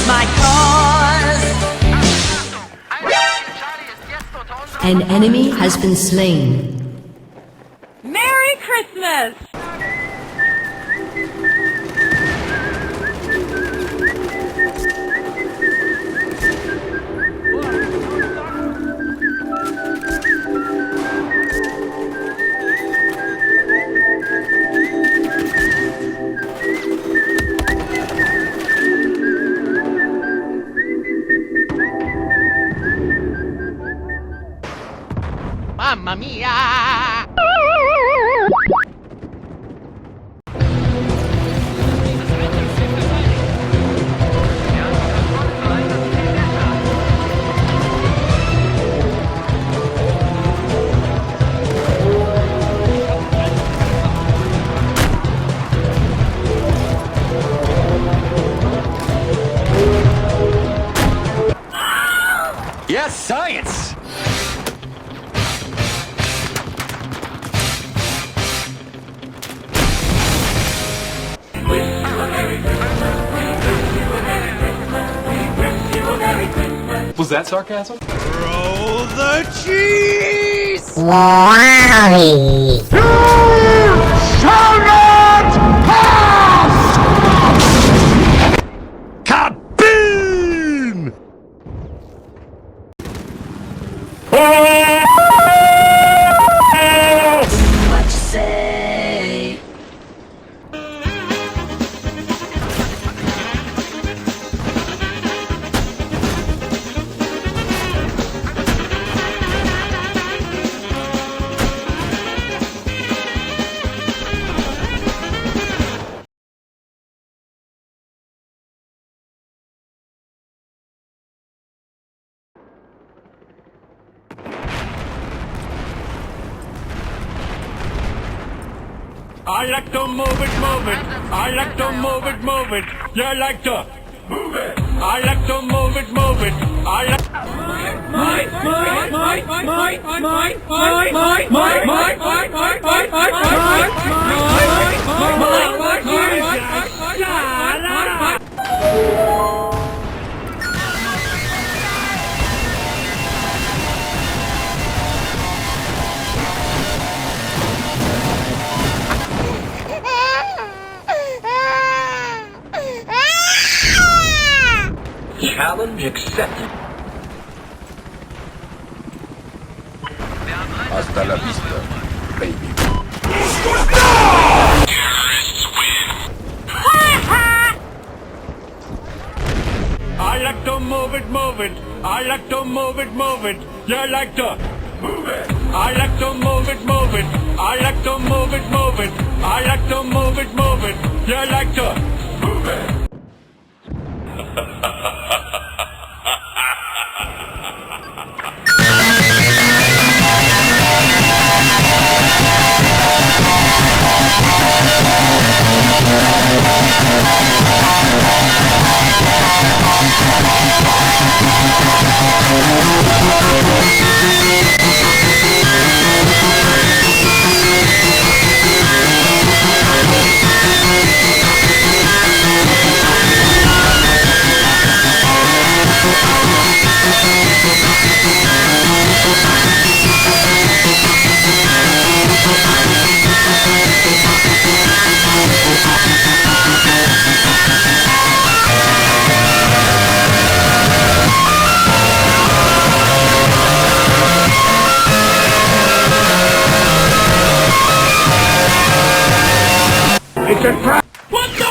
my cause. An enemy has been slain. Merry Christmas! Mamma mia! Yes, science! Was that sarcasm? Roll the cheese! Why? Shall not pass! Kaboom! What you say? I like to move it, move it. I like to move it, move it. You like to move it. I like to move it, move it. I like Challenge accepted. Hasta la vista, baby. terrorists win. I like to move it, move it. I like to move it, move it. You like to move it. I like to move it, move it. I like to move it, move it. I like to move it, move it. You like to move it. It's a trap! What the?